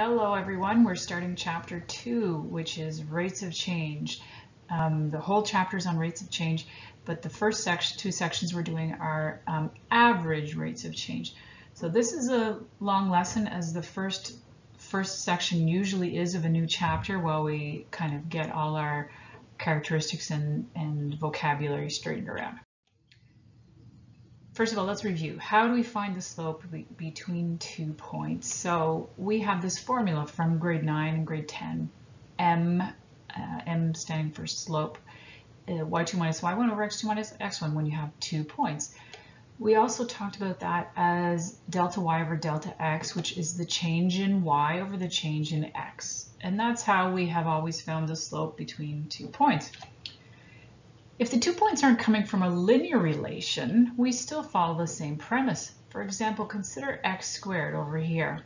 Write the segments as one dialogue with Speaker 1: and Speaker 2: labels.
Speaker 1: Hello everyone, we're starting chapter 2, which is rates of change. The whole chapter is on rates of change, but the first two sections we're doing are average rates of change. So this is a long lesson, as the first section usually is of a new chapter, while we kind of get all our characteristics and vocabulary straightened around. First of all, let's review. How do we find the slope between 2 points? So we have this formula from grade 9 and grade 10. M standing for slope, y2 minus y1 over x2 minus x1 when you have 2 points. We also talked about that as delta y over delta x, which is the change in y over the change in x. And that's how we have always found the slope between 2 points. If the 2 points aren't coming from a linear relation, we still follow the same premise. For example, consider x squared over here.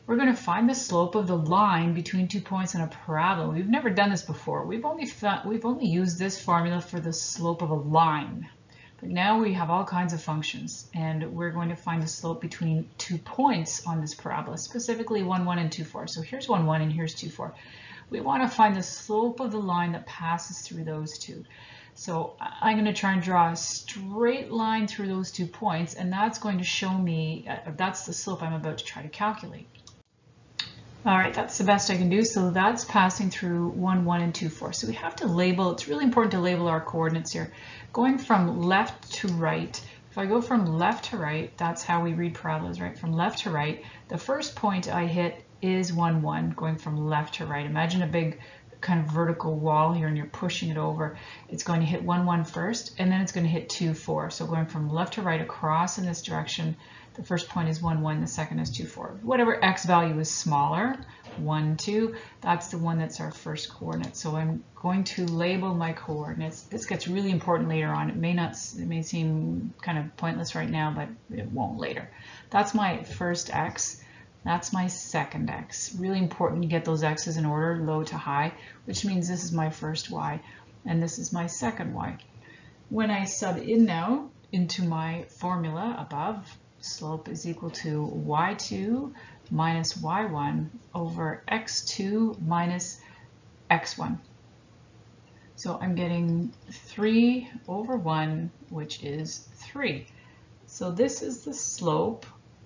Speaker 1: We're going to find the slope of the line between 2 points in a parabola. We've never done this before. We've only used this formula for the slope of a line. But now we have all kinds of functions, and we're going to find the slope between 2 points on this parabola, specifically 1, 1, and 2, 4. So here's 1, 1, and here's 2, 4. We want to find the slope of the line that passes through those two. So I'm going to try and draw a straight line through those 2 points, and that's going to show me, that's the slope I'm about to try to calculate. All right, that's the best I can do. So that's passing through 1, 1, and 2, 4. So we have to label, it's really important to label our coordinates here. Going from left to right, if I go from left to right, that's how we read parabolas, right? From left to right, the first point I hit is 1, 1, going from left to right. Imagine a big kind of vertical wall here and you're pushing it over. It's going to hit 1, 1 first, and then it's going to hit 2, 4. So going from left to right across in this direction, the first point is 1, 1, the second is 2, 4. Whatever x value is smaller, 1, 2, that's the one that's our first coordinate. So I'm going to label my coordinates. This gets really important later on. It may seem kind of pointless right now, but it won't later. That's my first x. That's my second x. Really important to get those x's in order, low to high, which means this is my first y, and this is my second y. When I sub in now into my formula above, slope is equal to y2 minus y1 over x2 minus x1. So I'm getting 3 over 1, which is 3. So this is the slope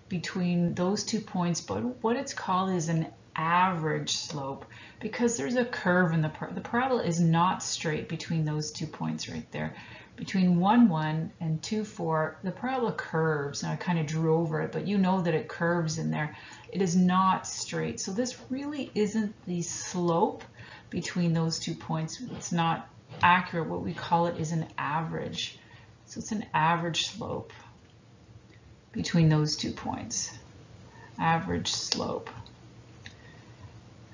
Speaker 1: between those 2 points, but what it's called is an average slope, because there's a curve in the parabola is not straight between those 2 points right there. Between 1, 1 and 2, 4, the parabola curves. Now I kind of drew over it, but you know that it curves in there. It is not straight. So this really isn't the slope between those 2 points. It's not accurate. What we call it is an average. So it's an average slope between those 2 points. Average slope.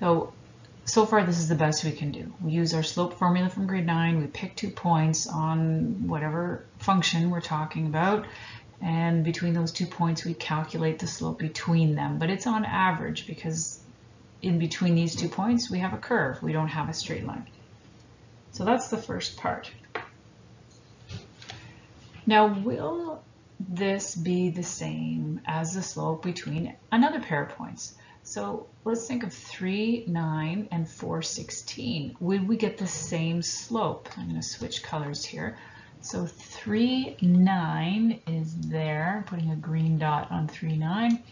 Speaker 1: So far this is the best we can do. We use our slope formula from grade 9. We pick 2 points on whatever function we're talking about, and between those 2 points we calculate the slope between them. But it's on average, because in between these 2 points we have a curve. We don't have a straight line. So that's the first part. Now, will this be the same as the slope between another pair of points? So let's think of 3, 9, and 4, 16. Would we get the same slope? I'm going to switch colors here. So 3, 9 is there, putting a green dot on 3, 9.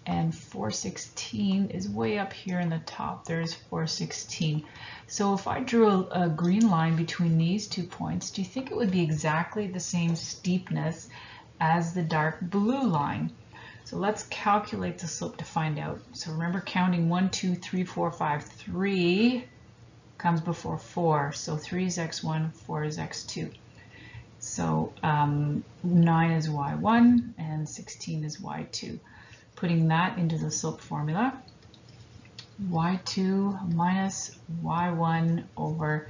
Speaker 1: And 4, 16 is way up here in the top. There's 4, 16. So if I drew a green line between these 2 points, do you think it would be exactly the same steepness as the dark blue line? So let's calculate the slope to find out. So remember, counting 1, 2, 3, 4, 5. 3 comes before 4. So 3 is x1, 4 is x2. So 9 is y1 and 16 is y2. Putting that into the slope formula, y2 minus y1 over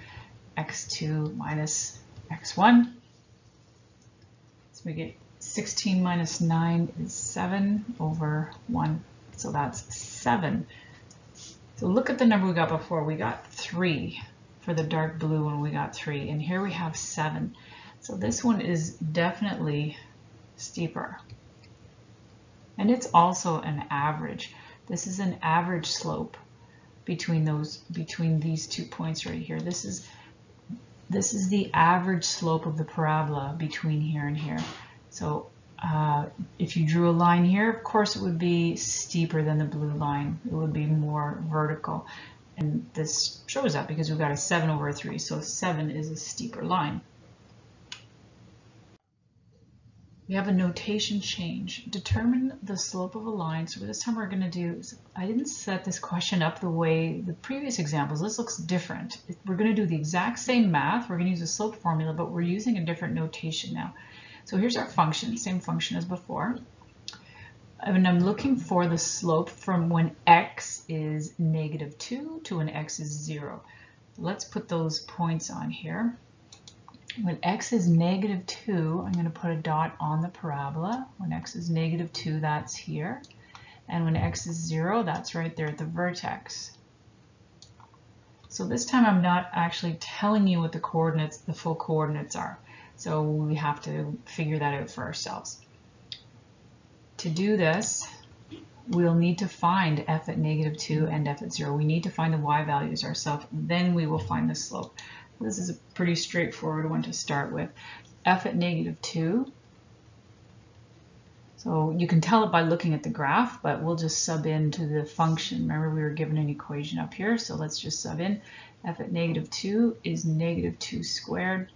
Speaker 1: x2 minus x1. So we get 16 minus 9 is 7 over 1. So that's 7. So look at the number we got before. We got 3 for the dark blue when we got 3. And here we have 7. So this one is definitely steeper. And it's also an average. This is an average slope between these 2 points right here. This is the average slope of the parabola between here and here. So if you drew a line here, of course it would be steeper than the blue line. It would be more vertical. And this shows that because we've got a 7/3, so 7 is a steeper line. We have a notation change. Determine the slope of a line. So this time we're going to do, I didn't set this question up the way the previous examples. This looks different. We're going to do the exact same math. We're going to use a slope formula, but we're using a different notation now. So here's our function, same function as before. And I'm looking for the slope from when x is -2 to when x is 0. Let's put those points on here. When x is -2, I'm going to put a dot on the parabola. When x is -2, that's here. And when x is 0, that's right there at the vertex. So this time I'm not actually telling you what the coordinates, the full coordinates are. So we have to figure that out for ourselves. To do this, we'll need to find f at -2 and f at 0. We need to find the y values ourselves, then we will find the slope. This is a pretty straightforward one to start with. F at -2. So you can tell it by looking at the graph, but we'll just sub into the function. Remember, we were given an equation up here, so let's just sub in. F at -2 is -2 squared.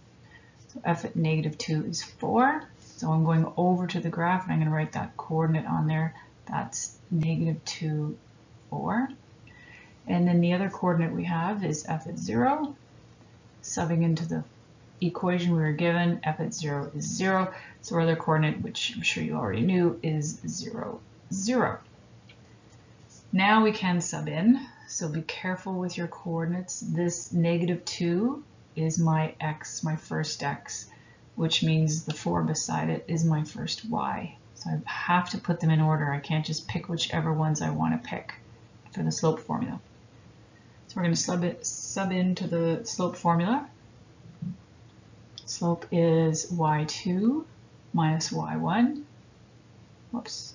Speaker 1: So f at -2 is 4. So I'm going over to the graph and I'm going to write that coordinate on there. That's -2, 4. And then the other coordinate we have is f at 0. Subbing into the equation we were given, f at 0 is 0. So our other coordinate, which I'm sure you already knew, is 0, 0. Now we can sub in. So be careful with your coordinates. This -2 is my x, my first x, which means the 4 beside it is my first y. So I have to put them in order. I can't just pick whichever ones I want to pick for the slope formula. So we're going to sub into the slope formula. Slope is y2 minus y1. Whoops.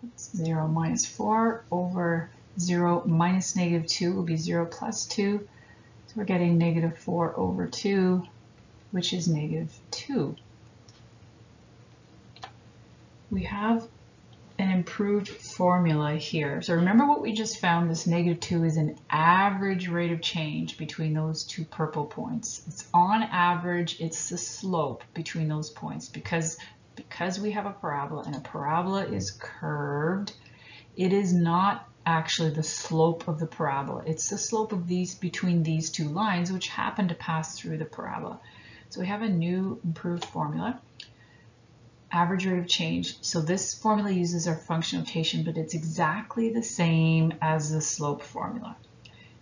Speaker 1: That's 0 minus 4 over 0 minus -2 will be 0 plus 2. So we're getting -4 over 2, which is -2. We have an improved formula here. So remember what we just found, this -2 is an average rate of change between those two purple points. It's on average, it's the slope between those points because we have a parabola and a parabola is curved. It is not actually the slope of the parabola. It's the slope of between these two lines which happen to pass through the parabola. So we have a new improved formula. Average rate of change. So this formula uses our function notation, but it's exactly the same as the slope formula.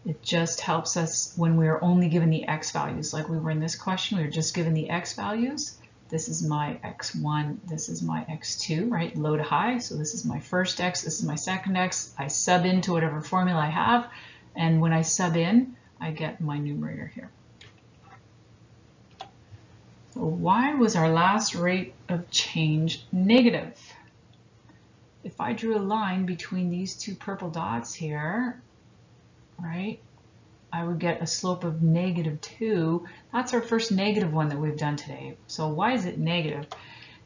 Speaker 1: It just helps us when we're only given the x values, like we were in this question, we were just given the x values. This is my x1, this is my x2, right? Low to high. So this is my first x, this is my second x. I sub into whatever formula I have, and when I sub in, I get my numerator here. So why was our last rate of change negative? If I drew a line between these two purple dots here, right, I would get a slope of -2. That's our first negative one that we've done today. So why is it negative?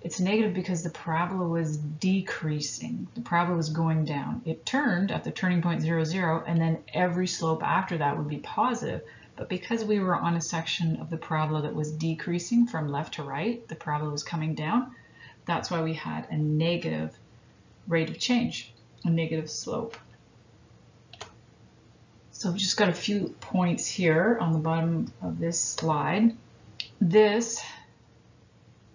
Speaker 1: It's negative because the parabola was decreasing. The parabola was going down. It turned at the turning point 0, 0, and then every slope after that would be positive. But because we were on a section of the parabola that was decreasing from left to right, the parabola was coming down, that's why we had a negative rate of change, a negative slope. So we've just got a few points here on the bottom of this slide. This,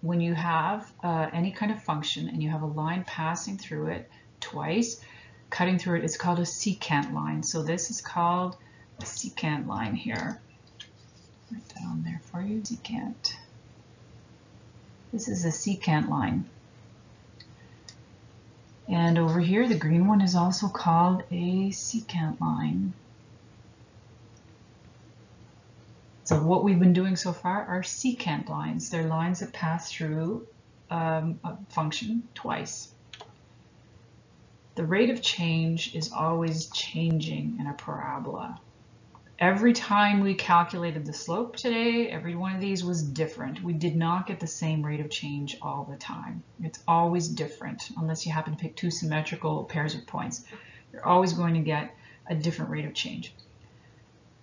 Speaker 1: when you have any kind of function and you have a line passing through it twice, cutting through it, it's called a secant line. So this is called a secant line here. Write that on there for you, secant. This is a secant line. And over here, the green one is also called a secant line. So what we've been doing so far are secant lines. They're lines that pass through a function twice. The rate of change is always changing in a parabola. Every time we calculated the slope today, every one of these was different. We did not get the same rate of change all the time. It's always different, unless you happen to pick two symmetrical pairs of points. You're always going to get a different rate of change.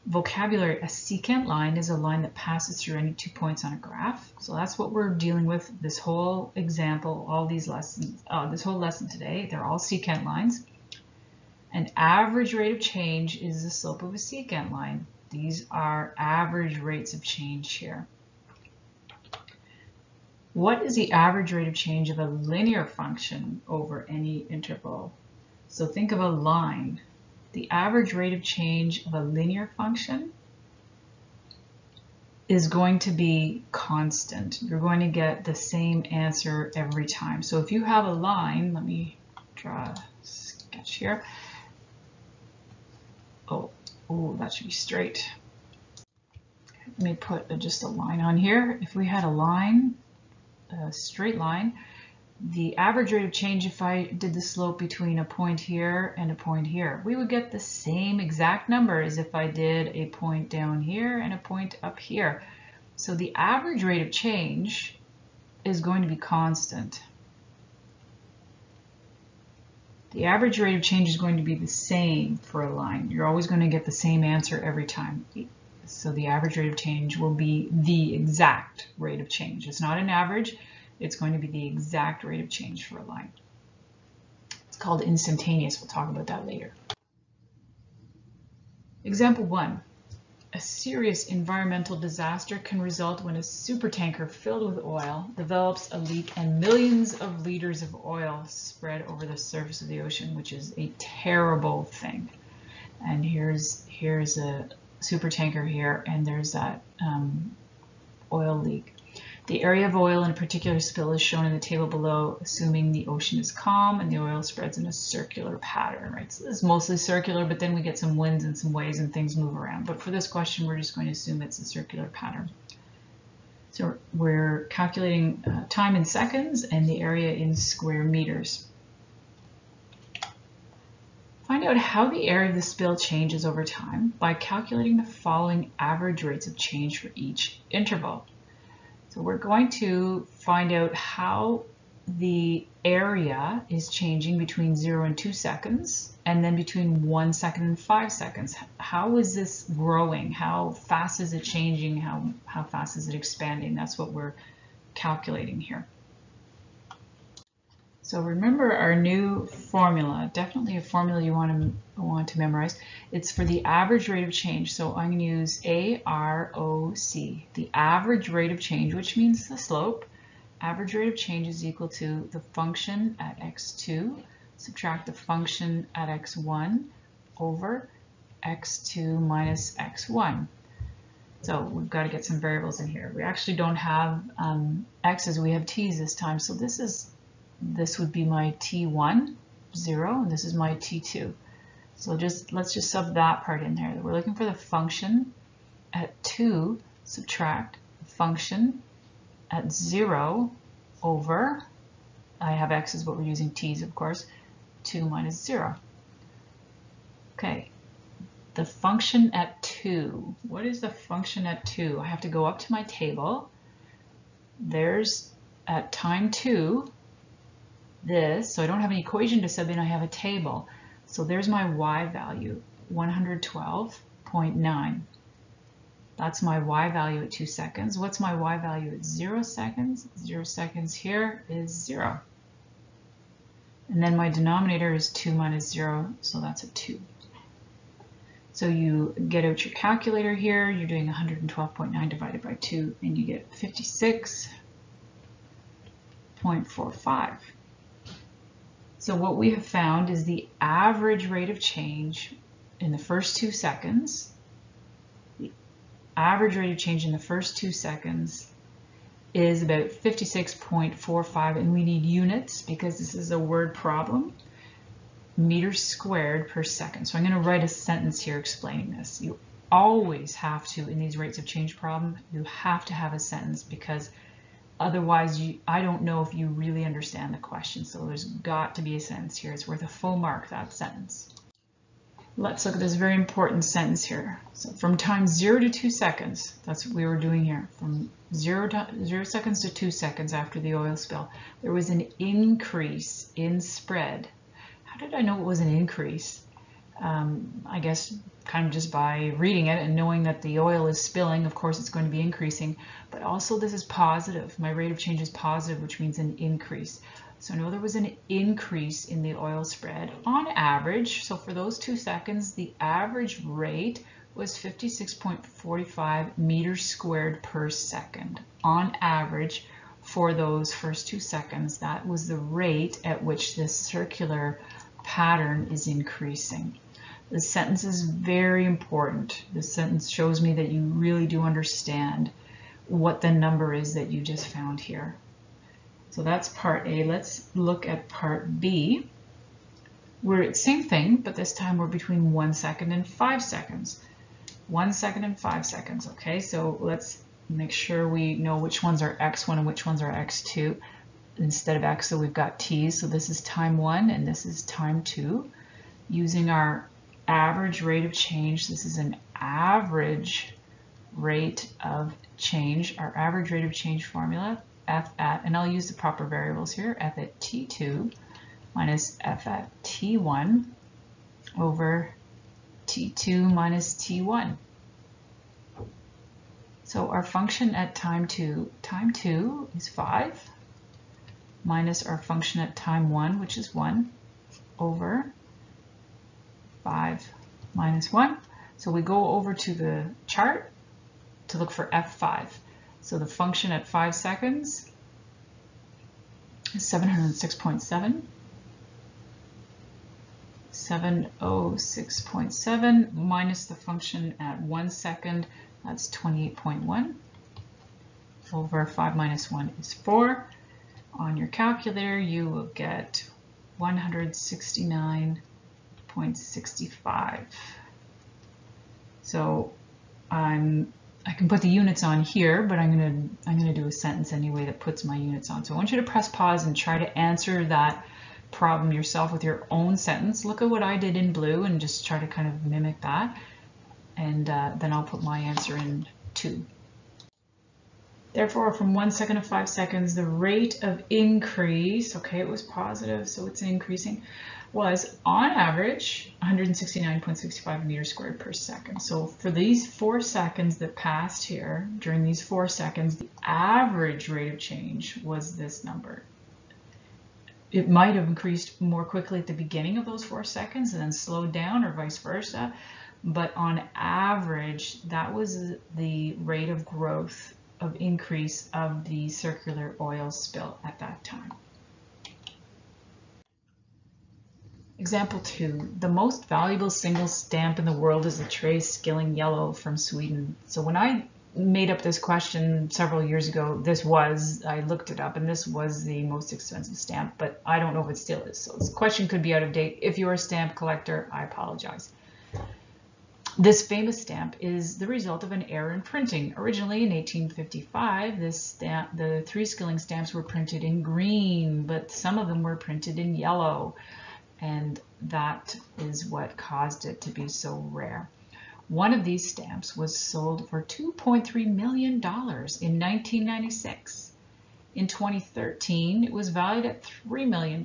Speaker 1: Vocabulary, a secant line is a line that passes through any 2 points on a graph. So that's what we're dealing with this whole example, all these lessons, this whole lesson today. They're all secant lines. An average rate of change is the slope of a secant line. These are average rates of change here. What is the average rate of change of a linear function over any interval? So think of a line. The average rate of change of a linear function is going to be constant. You're going to get the same answer every time. So if you have a line, let me draw a sketch here. Oh, that should be straight. Let me put just a line on here. If we had a line, a straight line, the average rate of change, if I did the slope between a point here and a point here, we would get the same exact number as if I did a point down here and a point up here. So the average rate of change is going to be constant. The average rate of change is going to be the same for a line. You're always going to get the same answer every time. So the average rate of change will be the exact rate of change. It's not an average. It's going to be the exact rate of change for a line. It's called instantaneous. We'll talk about that later. Example 1. A serious environmental disaster can result when a supertanker filled with oil develops a leak and millions of liters of oil spread over the surface of the ocean, which is a terrible thing. And here's a supertanker here, and there's that oil leak. The area of oil in a particular spill is shown in the table below, assuming the ocean is calm and the oil spreads in a circular pattern, right? So this is mostly circular, but then we get some winds and some waves and things move around. But for this question, we're just going to assume it's a circular pattern. So we're calculating time in seconds and the area in square meters. Find out how the area of the spill changes over time by calculating the following average rates of change for each interval. So we're going to find out how the area is changing between 0 and 2 seconds, and then between 1 second and 5 seconds. How is this growing? How fast is it changing? How fast is it expanding? That's what we're calculating here. So remember our new formula, definitely a formula you want to memorize. It's for the average rate of change. So I'm going to use AROC, the average rate of change, which means the slope. Average rate of change is equal to the function at x2, subtract the function at x1 over x2 minus x1. So we've got to get some variables in here. We actually don't have x's, we have t's this time. So this would be my t1, 0, and this is my t2. So let's just sub that part in there. We're looking for the function at 2, subtract the function at 0 over, I have x's, but we're using t's, of course, 2 minus 0. Okay, the function at 2. What is the function at 2? I have to go up to my table. There's at time 2, this, so I don't have an equation to sub in, I have a table. So there's my y value, 112.9. That's my y value at 2 seconds. What's my y value at 0 seconds? 0 seconds here is 0. And then my denominator is 2 minus 0, so that's a 2. So you get out your calculator here, you're doing 112.9 divided by 2, and you get 56.45. So what we have found is the average rate of change in the first 2 seconds. The average rate of change in the first 2 seconds is about 56.45, and we need units because this is a word problem. Meters squared per second. So I'm going to write a sentence here explaining this. You always have to, in these rates of change problem, you have to have a sentence because Otherwise, I don't know if you really understand the question. So there's got to be a sentence here. It's worth a full mark, that sentence. Let's look at this very important sentence here. So from time 0 to 2 seconds, that's what we were doing here. From 0 seconds to 2 seconds after the oil spill, there was an increase in spread. How did I know it was an increase? I guess kind of just by reading it and knowing that the oil is spilling, of course it's going to be increasing, but also this is positive. My rate of change is positive, which means an increase. So I know there was an increase in the oil spread on average. So for those 2 seconds, the average rate was 56.45 meters squared per second. On average, for those first 2 seconds, that was the rate at which this circular pattern is increasing. This sentence is very important. This sentence shows me that you really do understand what the number is that you just found here. So that's part A. Let's look at part B. We're same thing, but this time we're between 1 second and 5 seconds. 1 second and 5 seconds. Okay, so let's make sure we know which ones are x1 and which ones are x2 instead of x. So we've got t. So this is time 1 and this is time 2. Using our average rate of change, this is an average rate of change. Our average rate of change formula, f at, and I'll use the proper variables here, f at t2 minus f at t1 over t2 minus t1. So our function at time 2 is 5, minus our function at time 1, which is 1, over 5 minus 1. So we go over to the chart to look for f5. So the function at 5 seconds is 706.7. 706.7 minus the function at 1 second, that's 28.1. Over 5 minus 1 is 4. On your calculator, you will get 169.65. So I can put the units on here, but I'm gonna do a sentence anyway that puts my units on. So I want you to press pause and try to answer that problem yourself with your own sentence. Look at what I did in blue and just try to kind of mimic that. And then I'll put my answer in 2. Therefore, from 1 second to 5 seconds, the rate of increase, okay, it was positive, so it's increasing, was on average 169.65 meters squared per second. So for these 4 seconds that passed here, during these 4 seconds, the average rate of change was this number. It might have increased more quickly at the beginning of those 4 seconds and then slowed down, or vice versa. But on average, that was the rate of growth of increase of the circular oil spill at that time. Example 2, the most valuable single stamp in the world is the Trace Skilling Yellow from Sweden. So when I made up this question several years ago, I looked it up and this was the most expensive stamp, but I don't know if it still is. So this question could be out of date. If you're a stamp collector, I apologize. This famous stamp is the result of an error in printing. Originally in 1855, the 3 Skilling stamps were printed in green, but some of them were printed in yellow, and that is what caused it to be so rare. One of these stamps was sold for $2.3 million in 1996. In 2013, it was valued at $3 million.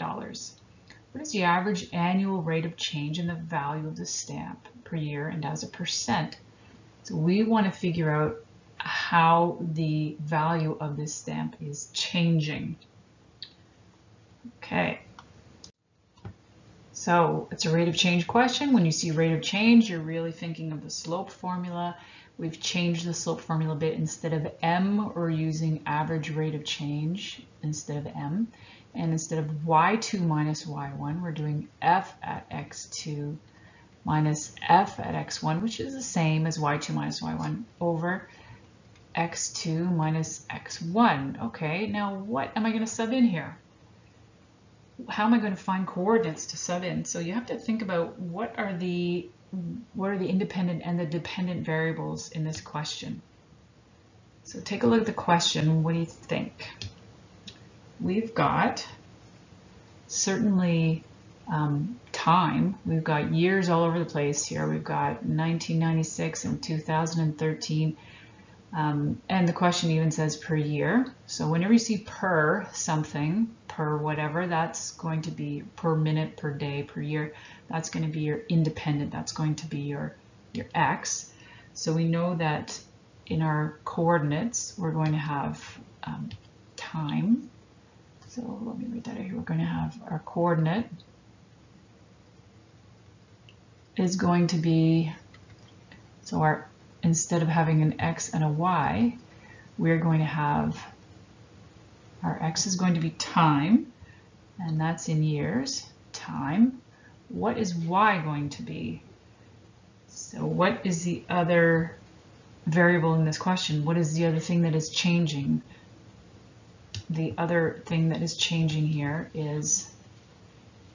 Speaker 1: What is the average annual rate of change in the value of the stamp per year and as a percent? So we want to figure out how the value of this stamp is changing. Okay. So it's a rate of change question. When you see rate of change, you're really thinking of the slope formula. We've changed the slope formula a bit. Instead of m, we're using average rate of change instead of m. And instead of y2 minus y1, we're doing f at x2 minus f at x1, which is the same as y2 minus y1 over x2 minus x1. Okay, now what am I going to sub in here? How am I going to find coordinates to sub in? So you have to think about what are the independent and the dependent variables in this question. So take a look at the question. What do you think? We've got certainly time. We've got years all over the place here. We've got 1996 and 2013. And the question even says per year. So whenever you see per something, per whatever, that's going to be per minute, per day, per year. That's going to be your independent. That's going to be your x. So we know that in our coordinates, we're going to have time. So let me write that out here. We're going to have our coordinate is going to be, so our, instead of having an x and a y, we're going to have, our x is going to be time, and that's in years, time. What is y going to be? So what is the other variable in this question? What is the other thing that is changing? The other thing that is changing here is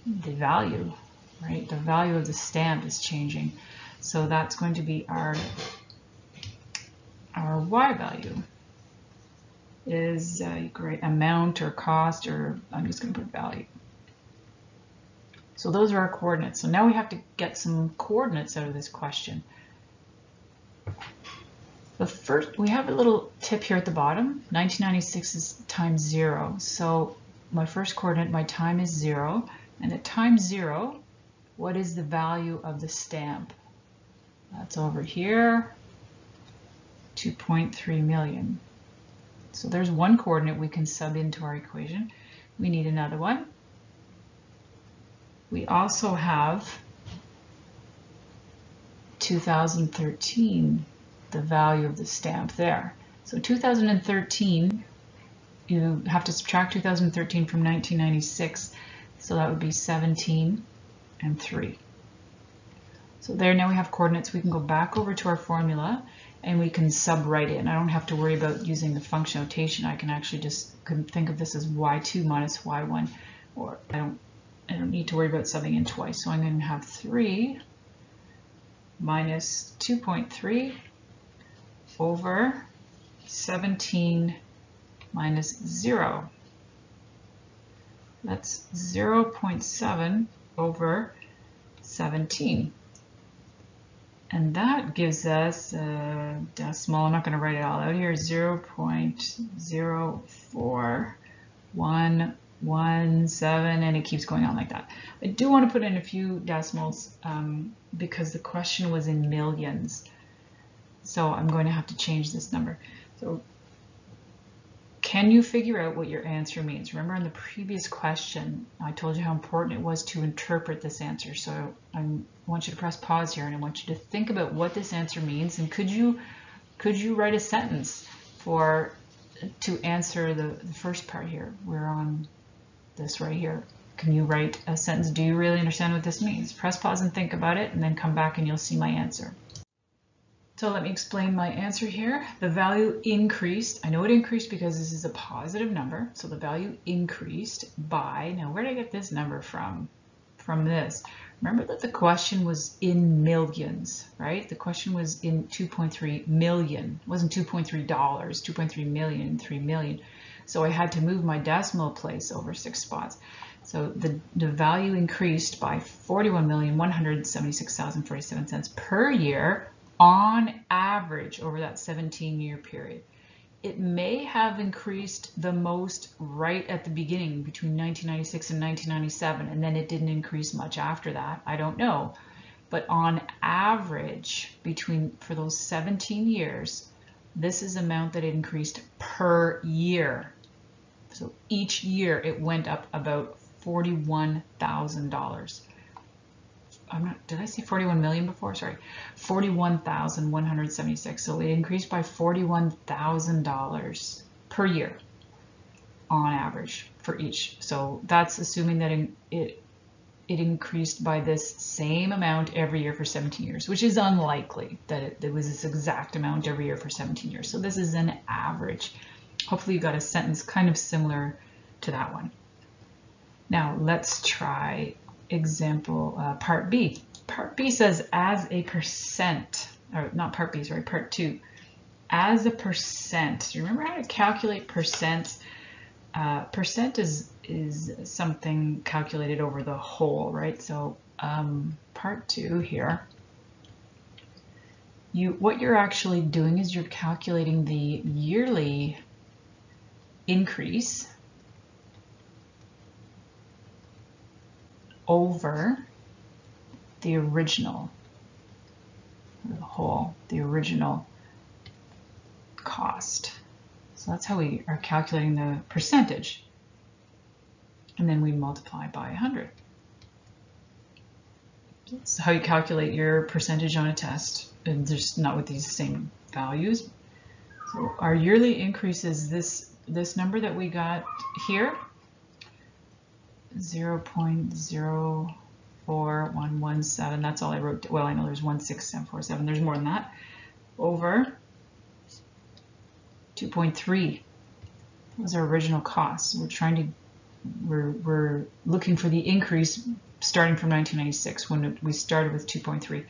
Speaker 1: the value, right? The value of the stamp is changing. So that's going to be our y value is great amount or cost, or I'm just going to put value. So those are our coordinates. So now we have to get some coordinates out of this question. The first, we have a little tip here at the bottom. 1996 is times 0. So my first coordinate, my time is 0. And at time 0, what is the value of the stamp? That's over here, 2.3 million. So there's one coordinate we can sub into our equation. We need another one. We also have 2013. The value of the stamp there. So 2013, you have to subtract 2013 from 1996, so that would be 17 and 3. So there, now we have coordinates. We can go back over to our formula and we can sub right in. I don't have to worry about using the function notation. I can actually just think of this as y2 minus y1, or I don't need to worry about subbing in twice. So I'm going to have 3 minus 2.3 over 17 minus 0. That's 0.7 over 17. And that gives us a decimal. I'm not going to write it all out here. 0.04117, and it keeps going on like that. I do want to put in a few decimals because the question was in millions. So I'm going to have to change this number. So can you figure out what your answer means? Remember in the previous question, I told you how important it was to interpret this answer. So I want you to press pause here and I want you to think about what this answer means. And could you write a sentence to answer the first part here? We're on this right here. Can you write a sentence? Do you really understand what this means? Press pause and think about it, and then come back and you'll see my answer. So let me explain my answer here. The value increased. I know it increased because this is a positive number. So the value increased by, now where did I get this number from? From this. Remember that the question was in millions, right? The question was in 2.3 million. It wasn't $2.3, 2.3 million, 3 million. So I had to move my decimal place over 6 spots. So the value increased by 41,176,047 cents per year on average over that 17-year period. It may have increased the most right at the beginning between 1996 and 1997, and then it didn't increase much after that. I don't know. But on average, for those 17 years, this is the amount that it increased per year. So each year it went up about $41,000. Did I say 41 million before? Sorry, 41,176. So it increased by $41,000 per year on average for each. So that's assuming that it increased by this same amount every year for 17 years, which is unlikely that it was this exact amount every year for 17 years. So this is an average. Hopefully you got a sentence kind of similar to that one. Now let's try example part B. Part B says as a percent, or not part B, sorry, part 2. as a percent. Remember how to calculate percents? Percent is something calculated over the whole, right? So part 2 here, what you're actually doing is you're calculating the yearly increase over the original, the original cost. So that's how we are calculating the percentage. And then we multiply by 100. That's how you calculate your percentage on a test, and just not with these same values. So our yearly increase is this number that we got here, 0.04117. That's all I wrote. Well, I know there's 16747. There's more than that. Over 2.3 was our original cost. We're looking for the increase starting from 1996 when we started with 2.3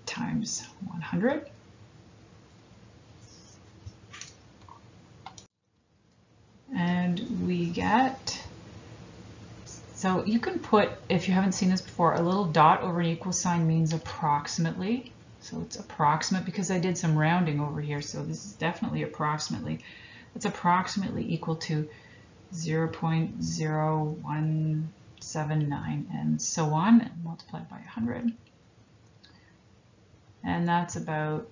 Speaker 1: times 100. And we get, so you can put, if you haven't seen this before, a little dot over an equal sign means approximately. So it's approximate because I did some rounding over here. So this is definitely approximately. It's approximately equal to 0.0179 and so on, and multiplied by 100. And that's about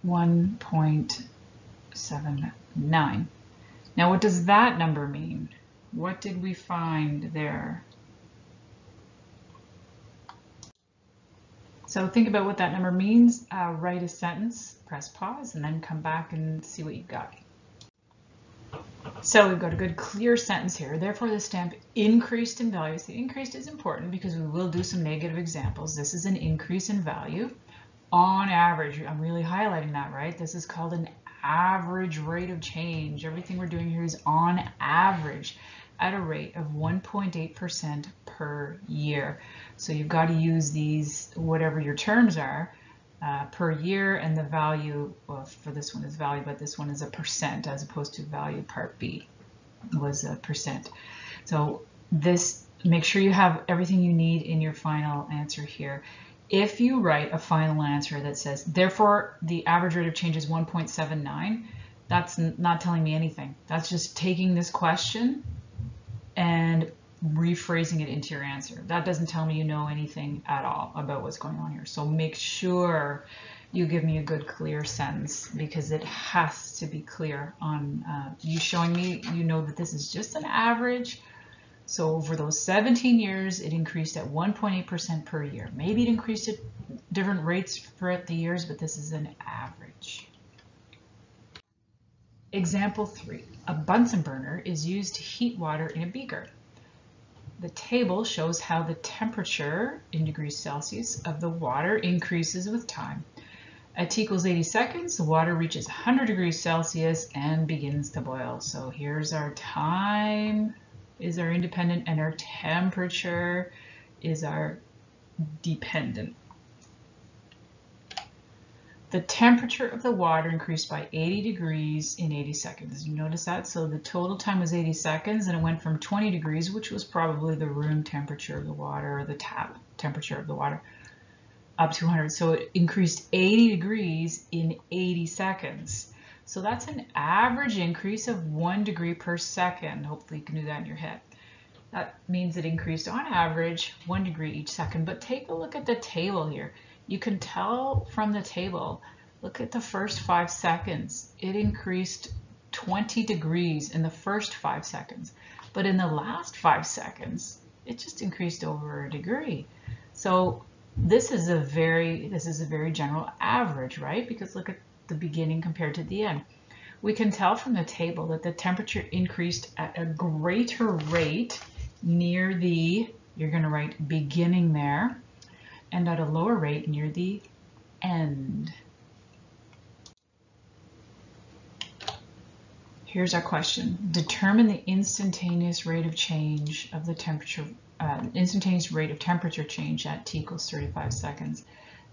Speaker 1: 1.79. Now, what does that number mean? What did we find there? So think about what that number means. Write a sentence, press pause, and then come back and see what you've got. So we've got a good clear sentence here. Therefore, the stamp increased in value. The increased is important because we will do some negative examples. This is an increase in value. On average, I'm really highlighting that, right? This is called an average rate of change. Everything we're doing here is on average at a rate of 1.8% per year. So you've got to use these, whatever your terms are, per year, and the value, well, for this one is value, but this one is a percent as opposed to value. Part B was a percent. So this, make sure you have everything you need in your final answer here. If you write a final answer that says, therefore, the average rate of change is 1.79, that's not telling me anything. That's just taking this question and rephrasing it into your answer. That doesn't tell me you know anything at all about what's going on here. So make sure you give me a good clear sentence, because it has to be clear on you showing me you know that this is just an average. So over those 17 years, it increased at 1.8% per year. Maybe it increased at different rates throughout the years, but this is an average. Example 3. A Bunsen burner is used to heat water in a beaker. The table shows how the temperature in degrees Celsius of the water increases with time. At t equals 80 seconds, the water reaches 100 degrees Celsius and begins to boil. So here's our time is our independent and our temperature is our dependent. The temperature of the water increased by 80 degrees in 80 seconds. You notice that? So the total time was 80 seconds, and it went from 20 degrees, which was probably the room temperature of the water, or the tap temperature of the water, up to 100. So it increased 80 degrees in 80 seconds. So that's an average increase of 1 degree per second. Hopefully you can do that in your head. That means it increased on average 1 degree each second. But take a look at the table here. You can tell from the table, look at the first 5 seconds. It increased 20 degrees in the first 5 seconds. But in the last 5 seconds, it just increased over a degree. So this is a very general average, right? Because look at the beginning compared to the end. We can tell from the table that the temperature increased at a greater rate near the, you're going to write beginning there, and at a lower rate near the end. Here's our question. Determine the instantaneous rate of change of the temperature, instantaneous rate of temperature change at t equals 35 seconds.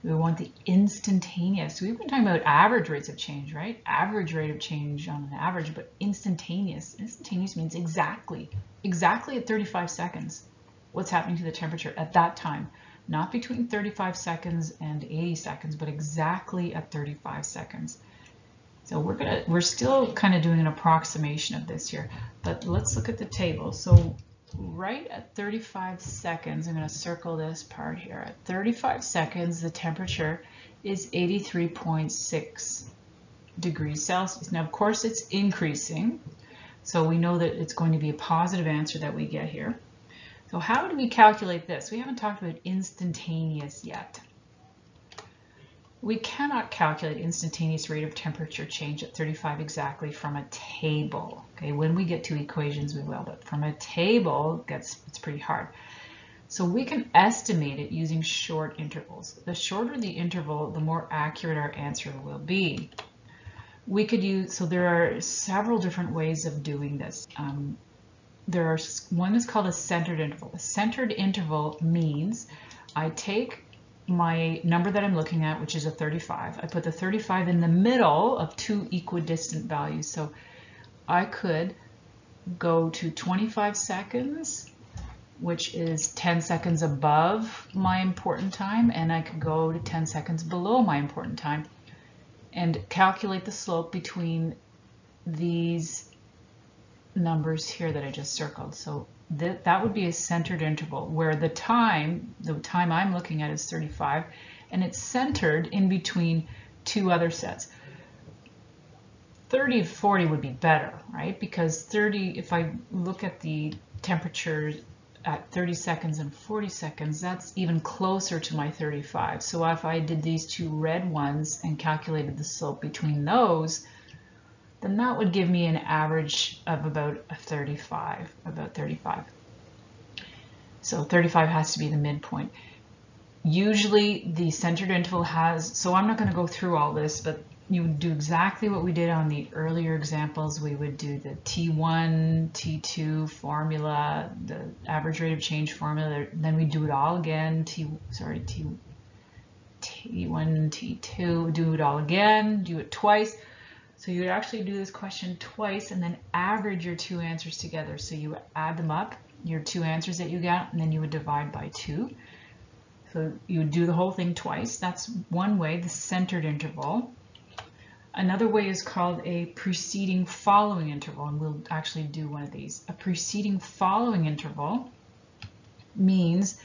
Speaker 1: We want the instantaneous. We've been talking about average rates of change, right? Average rate of change on an average, but instantaneous. Instantaneous means exactly at 35 seconds. What's happening to the temperature at that time? Not between 35 seconds and 80 seconds, but exactly at 35 seconds. So we're still kind of doing an approximation of this here, but let's look at the table. So right at 35 seconds, I'm going to circle this part here. At 35 seconds, the temperature is 83.6 degrees Celsius. Now, of course, it's increasing, so we know that it's going to be a positive answer that we get here. So how do we calculate this? We haven't talked about instantaneous yet. We cannot calculate instantaneous rate of temperature change at 35 exactly from a table. Okay, when we get to equations we will, but from a table it's pretty hard. So we can estimate it using short intervals. The shorter the interval, the more accurate our answer will be. We could use, so there are several different ways of doing this. One is called a centered interval. A centered interval means I take my number that I'm looking at, which is a 35. I put the 35 in the middle of two equidistant values. So I could go to 25 seconds, which is 10 seconds above my important time, and I could go to 10 seconds below my important time and calculate the slope between these numbers here that I just circled. So that would be a centered interval where the time I'm looking at is 35, and it's centered in between two other sets. 30 to 40 would be better, right? Because 30, if I look at the temperatures at 30 seconds and 40 seconds, that's even closer to my 35. So if I did these two red ones and calculated the slope between those, then that would give me an average of about 35. So 35 has to be the midpoint. Usually the centered interval has, so I'm not going to go through all this, but you would do exactly what we did on the earlier examples. We would do the T1, T2 formula, the average rate of change formula, then we do it all again, T1, T2, do it all again, do it twice. So you would actually do this question twice and then average your two answers together. So you add them up, your two answers that you get, and then you would divide by 2. So you would do the whole thing twice. That's one way, the centered interval. Another way is called a preceding following interval, and we'll actually do one of these. A preceding following interval means,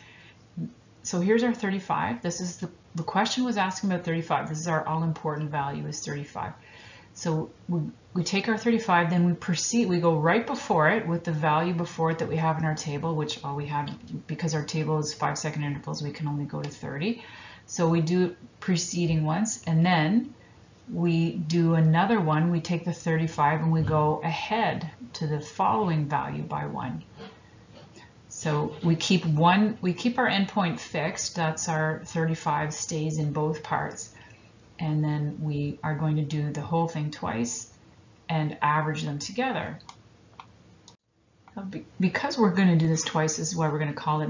Speaker 1: so here's our 35. This is the question was asking about 35. This is our all-important value is 35. So we take our 35, then we go right before it with the value before it that we have in our table, which all we have, because our table is 5-second intervals, we can only go to 30. So we do preceding once, and then we do another one. We take the 35 and we go ahead to the following value by 1. So we keep our endpoint fixed. That's our 35 stays in both parts. And then we are going to do the whole thing twice and average them together. Because we're going to do this twice, this is why we're going to call it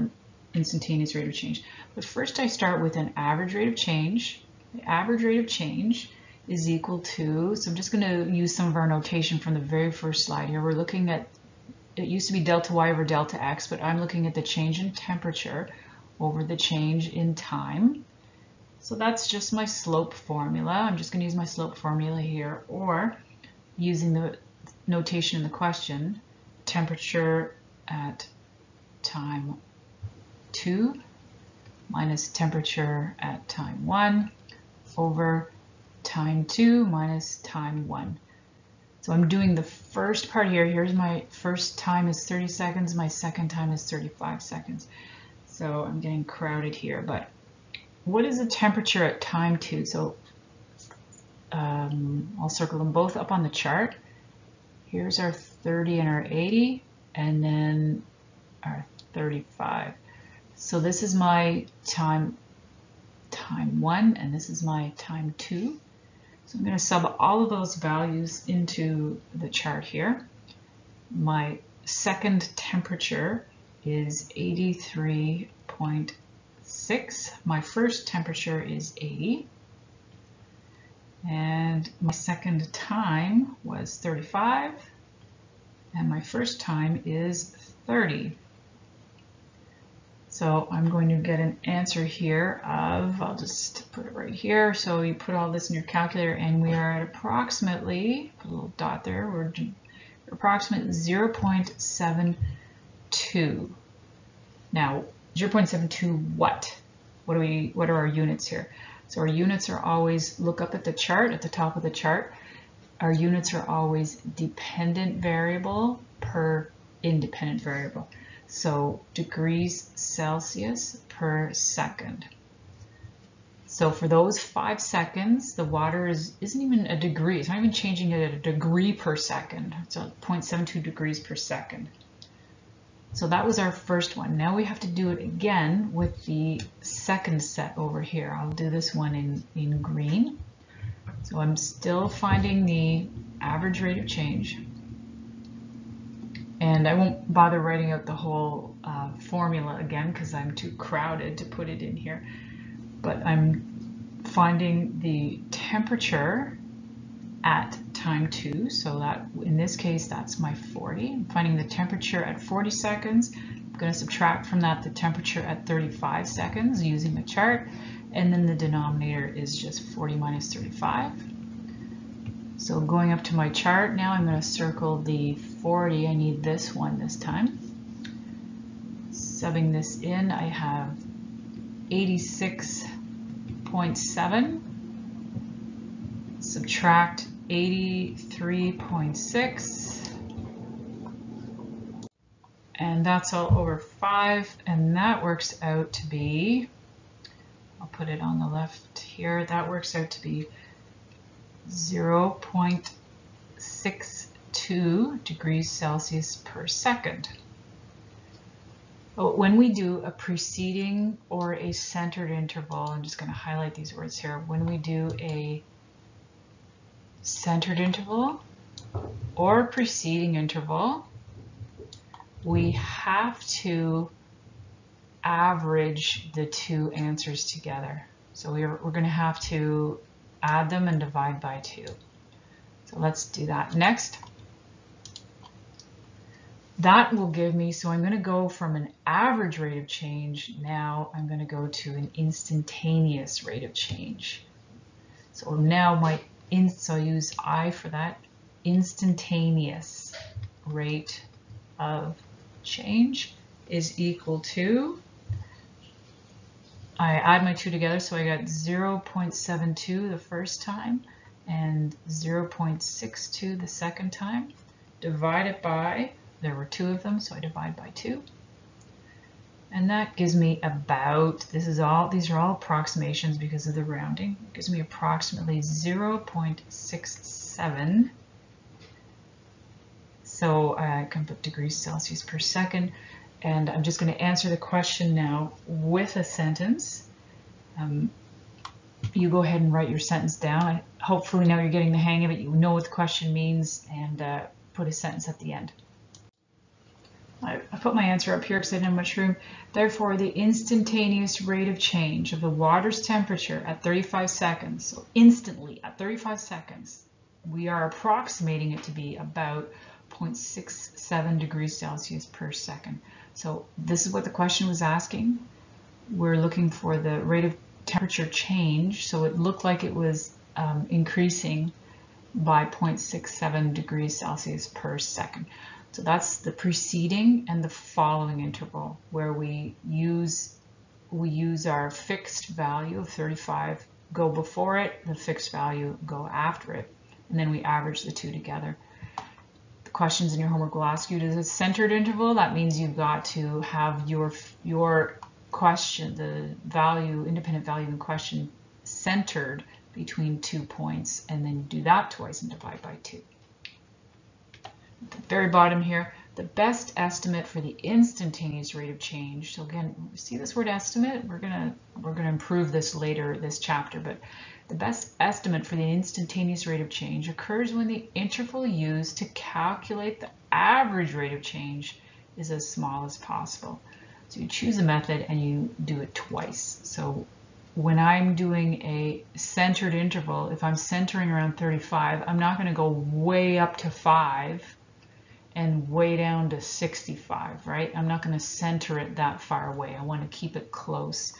Speaker 1: instantaneous rate of change. But first I start with an average rate of change. The average rate of change is equal to, so I'm just going to use some of our notation from the very first slide here. We're looking at, it used to be delta y over delta x, but I'm looking at the change in temperature over the change in time. So that's just my slope formula. I'm just going to use my slope formula here, or using the notation in the question, temperature at time 2 minus temperature at time 1 over time 2 minus time 1. So I'm doing the first part here. Here's my first time is 30 seconds, my second time is 35 seconds. So I'm getting crowded here, but what is the temperature at time 2? So I'll circle them both up on the chart. Here's our 30 and our 80, and then our 35. So this is my time 1, and this is my time 2. So I'm going to sub all of those values into the chart here. My second temperature is 83.6 6. My first temperature is 80. And my second time was 35. And my first time is 30. So I'm going to get an answer here of, I'll just put it right here. So you put all this in your calculator and we are at approximately, put a little dot there, we're approximately 0.72. Now, 0.72 what? What are our units here? So our units are always, look up at the chart, at the top of the chart. Our units are always dependent variable per independent variable. So degrees Celsius per second. So for those 5 seconds, the water isn't even a degree. It's not even changing it at a degree per second. It's 0.72 degrees per second. So that was our first one. Now we have to do it again with the second set over here. I'll do this one in green. So I'm still finding the average rate of change. And I won't bother writing out the whole formula again because I'm too crowded to put it in here. But I'm finding the temperature at time 2. So that, in this case, that's my 40. I'm finding the temperature at 40 seconds. I'm going to subtract from that the temperature at 35 seconds using the chart. And then the denominator is just 40 minus 35. So going up to my chart now, I'm going to circle the 40. I need this one this time. Subbing this in, I have 86.7. Subtract 83.6. And that's all over 5. And that works out to be, I'll put it on the left here, that works out to be 0.62 degrees Celsius per second. But when we do a preceding or a centered interval, I'm just going to highlight these words here. When we do a centered interval or preceding interval, we have to average the two answers together. So we're going to have to add them and divide by 2. So let's do that next. That will give me, so I'm going to go from an average rate of change, now I'm going to go to an instantaneous rate of change. So now so I'll use I for that, instantaneous rate of change is equal to, I add my 2 together, so I got 0.72 the first time and 0.62 the second time. Divide it by, there were 2 of them, so I divide by 2. And that gives me about, these are all approximations because of the rounding. It gives me approximately 0.67. So I can put degrees Celsius per second. And I'm just going to answer the question now with a sentence. You go ahead and write your sentence down. Hopefully now you're getting the hang of it. You know what the question means, and put a sentence at the end. I put my answer up here because I didn't have much room. Therefore, the instantaneous rate of change of the water's temperature at 35 seconds, so instantly at 35 seconds, we are approximating it to be about 0.67 degrees Celsius per second. So this is what the question was asking. We're looking for the rate of temperature change. So it looked like it was increasing by 0.67 degrees Celsius per second. So that's the preceding and the following interval where we use our fixed value of 35, go before it, the fixed value go after it, and then we average the 2 together. The questions in your homework will ask you, does a centered interval? That means you've got to have your question, the value, independent value in question, centered between 2 points, and then you do that twice and divide by 2. At the very bottom here, the best estimate for the instantaneous rate of change. So again, see this word estimate? We're gonna improve this later, this chapter, but the best estimate for the instantaneous rate of change occurs when the interval used to calculate the average rate of change is as small as possible. So you choose a method and you do it twice. So when I'm doing a centered interval, if I'm centering around 35, I'm not going to go way up to 5 and way down to 65, right? I'm not going to center it that far away. I want to keep it close,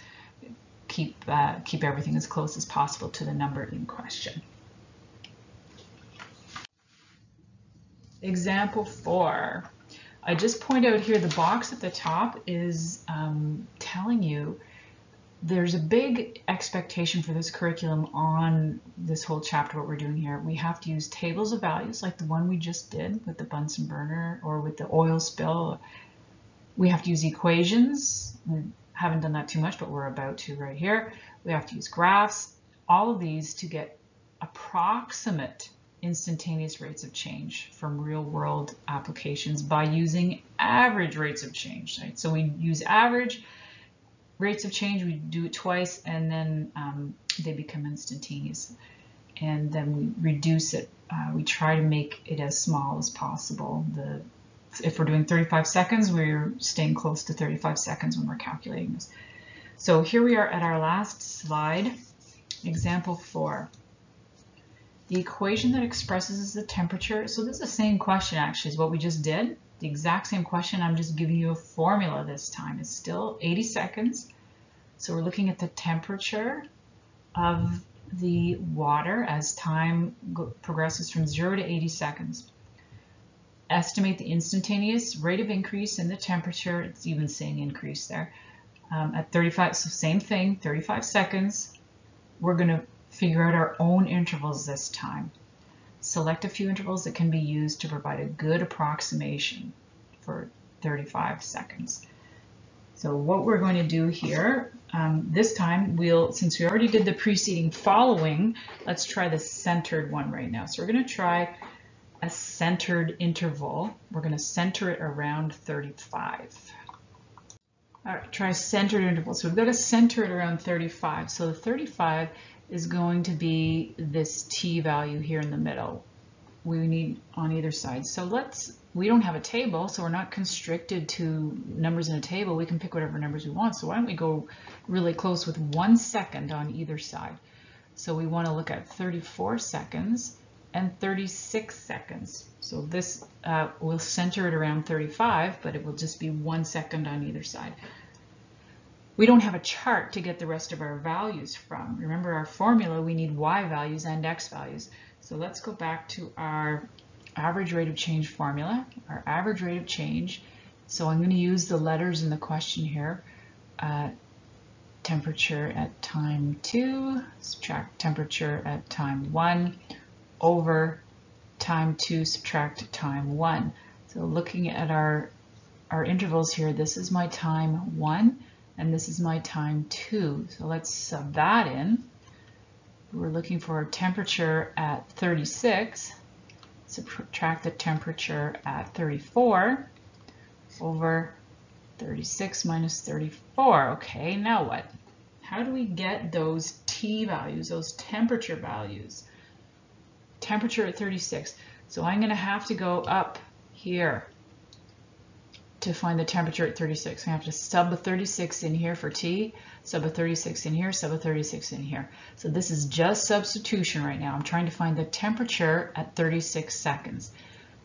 Speaker 1: keep everything as close as possible to the number in question. Example 4. I just point out here the box at the top is telling you there's a big expectation for this curriculum on this whole chapter, what we're doing here. We have to use tables of values like the one we just did with the Bunsen burner or with the oil spill. We have to use equations. We haven't done that too much, but we're about to right here. We have to use graphs, all of these to get approximate instantaneous rates of change from real world applications by using average rates of change, right? So we use average rates of change, we do it twice, and then they become instantaneous. And then we reduce it. We try to make it as small as possible. If we're doing 35 seconds, we're staying close to 35 seconds when we're calculating this. So here we are at our last slide, example 4. The equation that expresses the temperature, so this is the same question actually as what we just did. The exact same question, I'm just giving you a formula this time. It's still 80 seconds. So we're looking at the temperature of the water as time progresses from 0 to 80 seconds. Estimate the instantaneous rate of increase in the temperature. It's even saying increase there. At 35, so same thing, 35 seconds. We're going to figure out our own intervals this time. Select a few intervals that can be used to provide a good approximation for 35 seconds. So what we're going to do here, this time, since we already did the preceding following, let's try the centered one right now. So we're going to try a centered interval. We're going to center it around 35. All right, try a centered interval. So we've got to center it around 35. So the 35 is going to be this t value here in the middle. We need on either side. So we don't have a table, so we're not constricted to numbers in a table. We can pick whatever numbers we want. So why don't we go really close with 1 second on either side. So we want to look at 34 seconds and 36 seconds. So this will center it around 35, but it will just be 1 second on either side. We don't have a chart to get the rest of our values from. Remember our formula, we need y values and x values. So let's go back to our average rate of change formula, our average rate of change. So I'm going to use the letters in the question here. Temperature at time 2, subtract temperature at time 1, over time 2, subtract time 1. So looking at our intervals here, this is my time 1 and this is my time 2. So let's sub that in. We're looking for a temperature at 36, subtract the temperature at 34 over 36 minus 34. Okay, now what? How do we get those T values, those temperature values? Temperature at 36. So I'm going to have to go up here to find the temperature at 36. I have to sub a 36 in here for T, sub a 36 in here, sub a 36 in here. So this is just substitution right now. I'm trying to find the temperature at 36 seconds.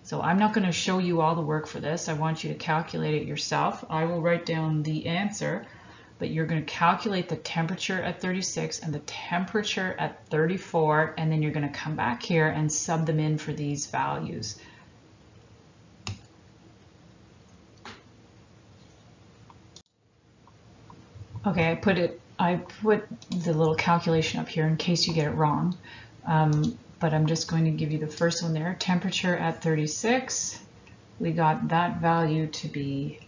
Speaker 1: So I'm not going to show you all the work for this. I want you to calculate it yourself. I will write down the answer, but you're going to calculate the temperature at 36 and the temperature at 34, and then you're going to come back here and sub them in for these values. Okay, I put the little calculation up here in case you get it wrong, but I'm just going to give you the first one there. Temperature at 36, we got that value to be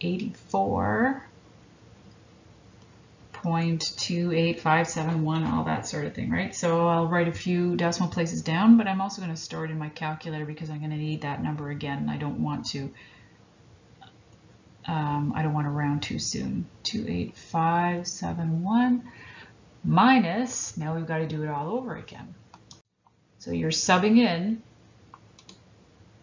Speaker 1: 84.28571, all that sort of thing, right? So I'll write a few decimal places down, but I'm also going to store it in my calculator because I'm going to need that number again. I don't want to round too soon. 28571 minus, now we've got to do it all over again. So you're subbing in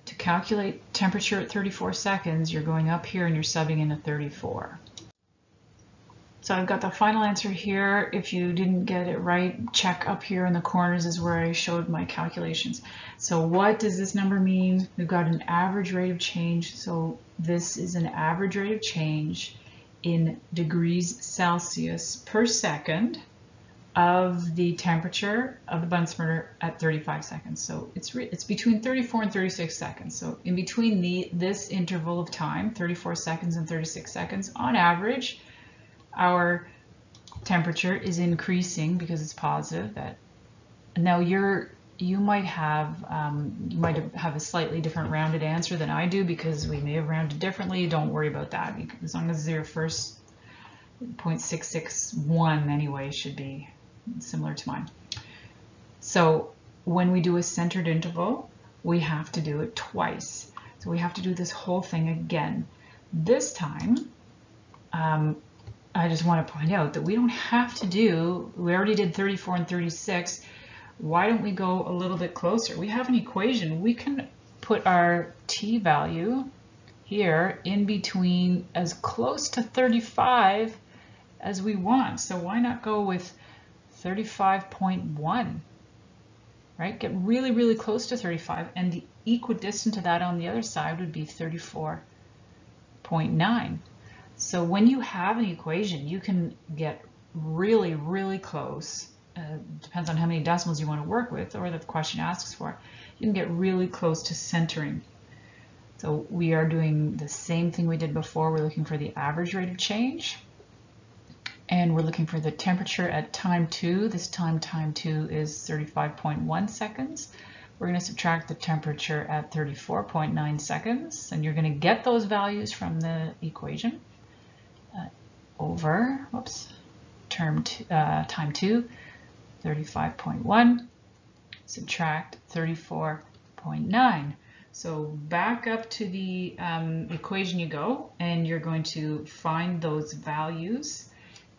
Speaker 1: to calculate temperature at 34 seconds, you're going up here and you're subbing in a 34. So I've got the final answer here. If you didn't get it right, check up here in the corners is where I showed my calculations. So what does this number mean? We've got an average rate of change. So this is an average rate of change in degrees Celsius per second of the temperature of the Bunsen burner at 35 seconds. So it's between 34 and 36 seconds. So in between this interval of time, 34 seconds and 36 seconds, on average, our temperature is increasing because it's positive. Now you might have a slightly different rounded answer than I do because we may have rounded differently. Don't worry about that. As long as your first 0.661 anyway should be similar to mine. So when we do a centered interval, we have to do it twice. So we have to do this whole thing again. This time, I just want to point out that we don't have to we already did 34 and 36. Why don't we go a little bit closer? We have an equation. We can put our t value here in between as close to 35 as we want. So why not go with 35.1, right? Get really, really close to 35, and the equidistant to that on the other side would be 34.9. So when you have an equation, you can get really, really close. Depends on how many decimals you want to work with or the question asks for. You can get really close to centering. So we are doing the same thing we did before. We're looking for the average rate of change. And we're looking for the temperature at time 2. This time 2 is 35.1 seconds. We're going to subtract the temperature at 34.9 seconds. And you're going to get those values from the equation. Over, time 2, 35.1, subtract 34.9. So back up to the equation you go, and you're going to find those values,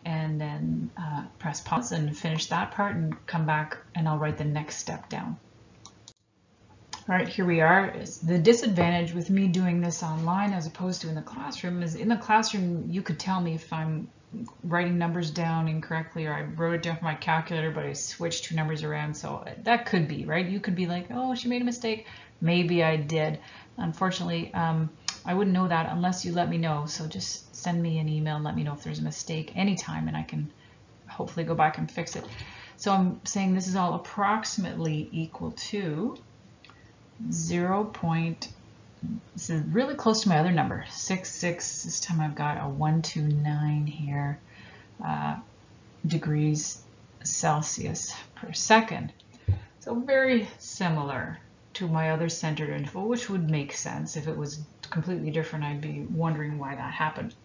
Speaker 1: and then press pause and finish that part and come back, and I'll write the next step down. All right, here we are. The disadvantage with me doing this online as opposed to in the classroom is in the classroom, you could tell me if I'm writing numbers down incorrectly, or I wrote it down from my calculator, but I switched 2 numbers around. So that could be, right? You could be like, oh, she made a mistake. Maybe I did. Unfortunately, I wouldn't know that unless you let me know. So just send me an email and let me know if there's a mistake anytime, and I can hopefully go back and fix it. So I'm saying this is all approximately equal to 0. This is really close to my other number, 66. This time I've got a 129 here, degrees Celsius per second. So very similar to my other centered interval, which would make sense. If it was completely different, I'd be wondering why that happened.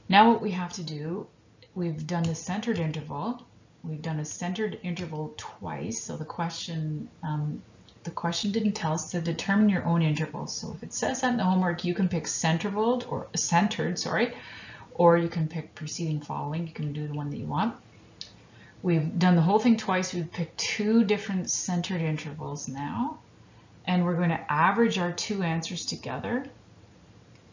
Speaker 1: Now what we have to do, we've done the centered interval. We've done a centered interval twice. So the question didn't tell us to determine your own interval. So if it says that in the homework, you can pick centered, or you can pick preceding, following. You can do the one that you want. We've done the whole thing twice. We've picked 2 different centered intervals now, and we're going to average our 2 answers together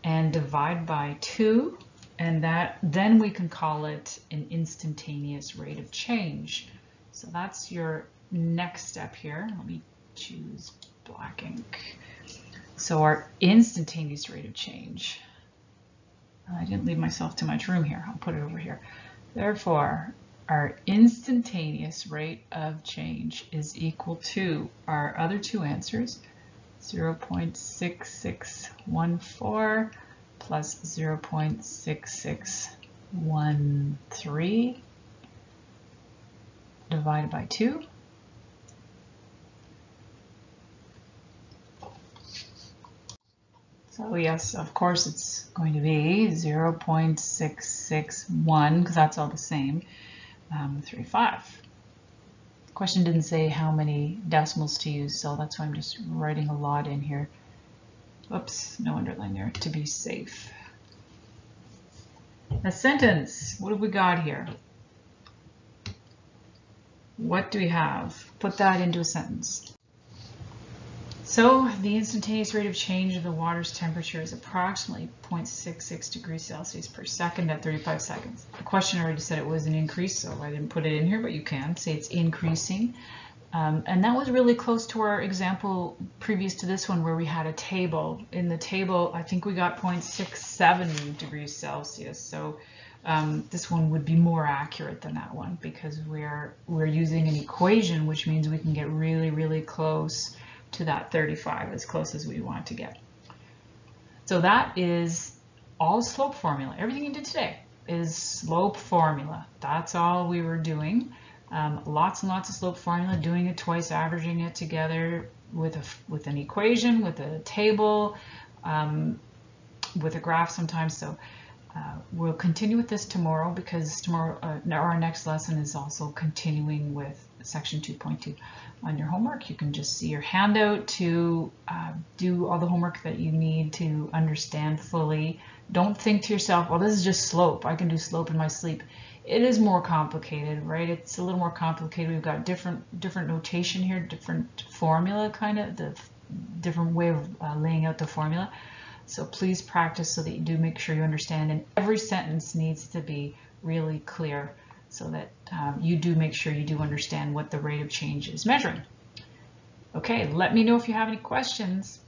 Speaker 1: and divide by 2, and then we can call it an instantaneous rate of change. So that's your next step here. Let me choose black ink. So our instantaneous rate of change. I didn't leave myself too much room here. I'll put it over here. Therefore, our instantaneous rate of change is equal to our other 2 answers, 0.6614 plus 0.6613 divided by 2. So yes, of course it's going to be 0.661 because that's all the same, 35. The question didn't say how many decimals to use, so that's why I'm just writing a lot in here. Oops, no underline there to be safe. A sentence, what have we got here? What do we have? Put that into a sentence. So the instantaneous rate of change of the water's temperature is approximately 0.66 degrees Celsius per second at 35 seconds. The question already said it was an increase, so I didn't put it in here, but you can say it's increasing. And that was really close to our example previous to this one where we had a table. In the table, I think we got 0.67 degrees Celsius. So this one would be more accurate than that one because we're using an equation, which means we can get really, really close to that 35, as close as we want to get. So that is all slope formula. Everything you did today is slope formula. That's all we were doing. Lots and lots of slope formula, doing it twice, averaging it together with an equation, with a table, with a graph sometimes. So we'll continue with this tomorrow because tomorrow our next lesson is also continuing with section 2.2. On your homework, you can just see your handout to do all the homework that you need to understand fully. Don't think to yourself, well, this is just slope. I can do slope in my sleep. It is more complicated, right? It's a little more complicated. We've got different notation here, different formula, kind of the different way of laying out the formula. So please practice so that you do make sure you understand, and every sentence needs to be really clear so that you do make sure you do understand what the rate of change is measuring. Okay, let me know if you have any questions.